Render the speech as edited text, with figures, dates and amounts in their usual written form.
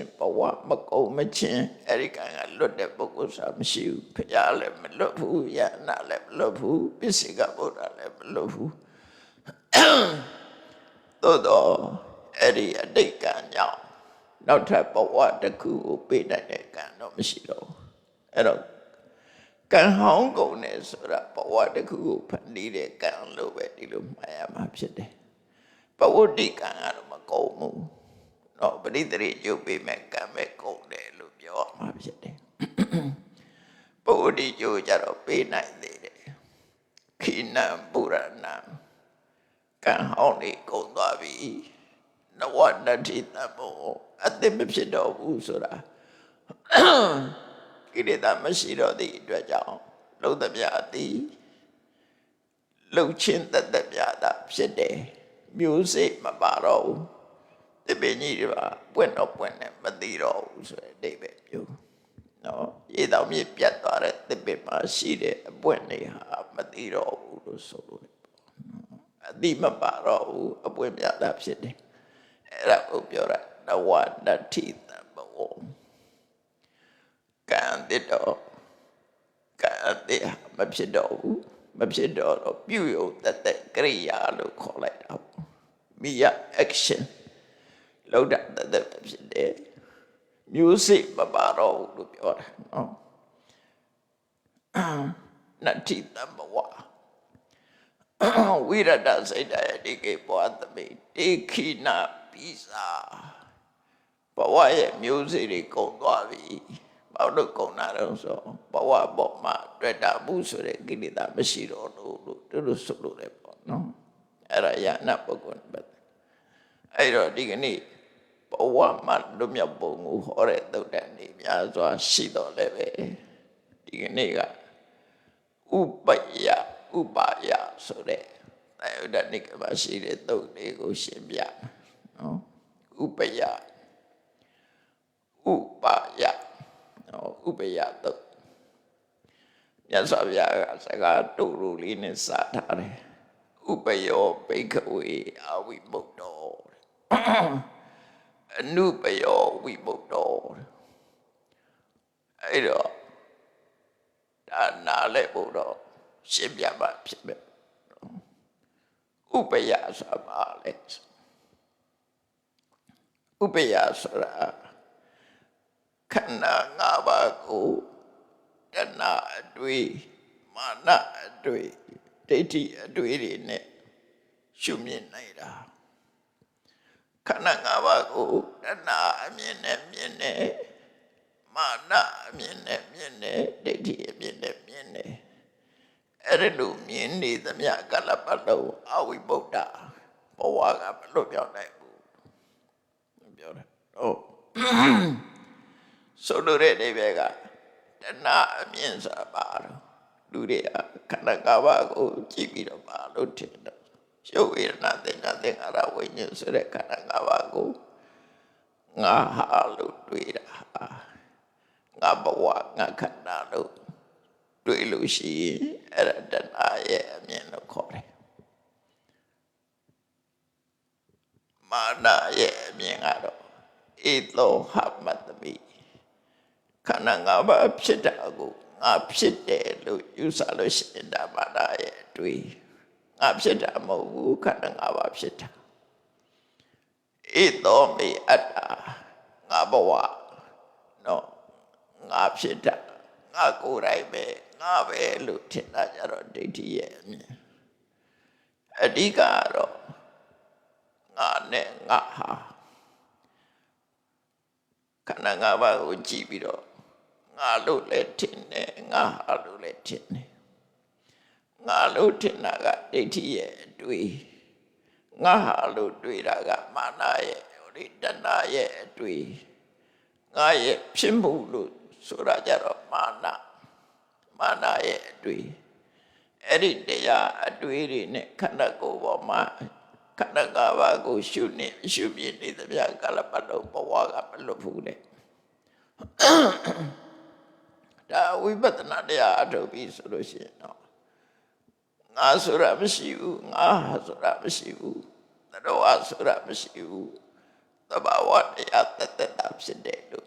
ရှင်ဘဝမကုန်မချင်းအဲ့ဒီကံကလွတ်တဲ့ပုဂ္ဂိုလ်ဆိုတာမရှိဘူးဖရာလည်းမလွတ်ဘူးယန္နာလည်းမလွတ်ဘူးပစ္စေကဗုဒ္ဓလည်းမလွတ်ဘူးသို့တော့အဲ့ဒီအတိတ်ကံကြောင့်နောက်ထပ်ဘဝတစ်ခုကိုပေးနိုင်တဲ့ကံတော့မရှိတော့ဘူးအဲ့တော့ကံဟောင်းကုန်တယ်ဆိုတာဘဝတစ်ခုကိုဖန်တီးတဲ့ကံလို့ပဲဒီလိုမှတ်ရမှာဖြစ်တယ်ပဝတ္တိကံကတော့မကုန်ဘူးတော့ပရိသေရုပ်ပေးမဲ့ကံပဲကုန်တယ်လို့ပြောရမှာဖြစ်တယ်ပဝတ္တိကျိုးကြတော့ပေးနိုင်သေးတယ်ခိနံပုရဏံကံဟောင်းနေကုန်သွားပြီနဝတ္တိတမောအသိမဖြစ်တော့ဘူးဆိုတာကိလေသာမရှိတော့သည့်အတွက်ကြောင့်လုံသမျှအသည်လုံချင်းတသက်ပြတာဖြစ်တယ်မျိုးစိတ်မပါတော့ဘူးတပည့်ကြီးတွေပါပွင့်တော့ပွင့်တယ်မသိတော့ဘူးဆိုတဲ့အဓိပ္ပာယ်မျိုးနော်ရေတောင်မြစ်ပြတ်သွားတဲ့တပည့်မှာရှိတဲ့အပွင့်တွေဟာမသိတော့ဘူးလို့ဆိုလို့အတိမပါတော့ဘူးအပွင့်ပြတာဖြစ်တယ်အဲ့ဒါကိုပြောတာနဝတ္တိတဘောကံတဲ့တော့ကံတဲ့မဖြစ်တော့ဘူးမဖြစ်တော့ပြုယုံတသက်ကရိယာလို့ခေါ်လိုက်တာမိယ action လောက်တာတသက်ဖြစ်တယ်မျိုးစိတ်မပါတော့ဘူးလို့ပြောတာနော်နတ္တိတမဝဝိရဒစိတ်တရတိကေဘောသမိတေခိနာပိစာဘဝရဲ့မျိုးစိတ်တွေကုန်သွားပြီဘာလို့ကုန်တာလဲဆိုဘဝပေါ်မှာတွေ့တာမှုဆိုတဲ့ကိလေသာမရှိတော့လို့တို့ဆိုလို့လည်းပေါ့နော်အဲ့ဒါယနာပုဂ္ဂိုလ်ပဲအဲ့တော့ဒီကနေ့ဘဝမှာလွတ်မြောက်ပုံကိုဟောတဲ့သုတ်တန်နေများစွာရှိတော်လည်းပဲဒီကနေ့ကဥပယဥပါယဆိုတဲ့သာယုဒ္ဓနိကမှာရှိတဲ့သုတ်လေးကိုရှင်းပြနော်ဥပယဥပါယဥပယသုတ်မြတ်စွာဘုရားကစကားတူတူလေးနဲ့စထားတယ်ဥပယောဘိက္ခဝေအဝိမုတ်တောအနုပယောဝိမုတ်တောအဲ့တော့ဒါနားလဲဖို့တော့ရှင်းပြပါဖြစ်မယ်ဥပယဆိုတာဘာလဲဥပယဆိုတာခန္ဓာ၅ပါးကိုတဏှာအတွေ့မာနအတွေ့ဒိဋ္ဌိအတွေ့တွေနဲ့ရှုမြင်နိုင်တာခန္ဓာ၅ပါးကိုတဏှာအမြင်နဲ့မြင်နေမာနအမြင်နဲ့မြင်နေဒိဋ္ဌိအမြင်နဲ့မြင်နေအဲ့ဒါလိုမြင်နေသမျှကလပတ်လုံးအဝိဗုဒ္ဓဘဝကမလွတ်ပြောင်းနိုင်ဘူးပြောတယ်ဟုတ်ဆိုလိုတဲ့အိဗေကတဏှာအမြင်ဆိုတာပါတော့လူတွေကခန္ဓာ၅ပါးကိုကြည့်ပြီးတော့ပါလို့ထင်တယ်ရုပ်ဝေဒနာသင်္ညာသင်္ခါရဝိညာဉ်ဆိုတဲ့ခန္ဓာ၅ပါးကိုငါဟာလို့တွေ့တာငါဘဝငါခန္ဓာလို့တွေ့လို့ရှိရင်အဲ့ဒါတဏှာရဲ့အမြင်လို့ခေါ်တယ်မာနရဲ့အမြင်ကတော့ဧသောဟမတ္တမိခန္ဓာ၅ပါးဖြစ်တာကိုငါဖြစ်တယ်လို့ယူဆလို့ရှိရင်ဒါမာနရဲ့အတွေ့ငါဖြစ်တာမဟုတ်ဘူးခန္ဓာ၅ပါးဖြစ်တာဧသောမေအတ္တငါဘဝနော်ငါဖြစ်တာငါကိုယ်တိုင်ပဲငါပဲလို့ထင်တာကြတော့ဒိဋ္ဌိရဲ့အမြင်အဓိကကတော့ငါနဲ့ငါဟာခန္ဓာ၅ပါးကိုကြည့်ပြီးတော့ငါလို့လည်းထင်တယ်ငါဟာလို့လည်းထင်တယ်ငါလို့ထင်တာကဒိဋ္ဌိရဲ့အတွေ့ငါဟာလို့တွေ့တာကမာနရဲ့ဒီတဏှာရဲ့အတွေ့ငါရဲ့ဖြစ်မှုလို့ဆိုတာကြတော့မာနရဲ့အတွေ့အဲ့ဒီတရားအတွေ့တွေနဲ့ခန္ဓာကိုယ်ပေါ်မှာခန္ဓာ၅ပါးကိုရှုမြင်နေသမျှကာလပတ်လုံးဘဝကမလွတ်ဘူးတဲ့ဒါဝိပဿနာတရားအထုတ်ပြီးဆိုလို့ရှိရင်တော့ငါဆိုတာမရှိဘူးငါဟာဆိုတာမရှိဘူးတတော်ဆိုတာမရှိဘူးသဘာဝတရားတသက် တာဖြစ်တယ်လို့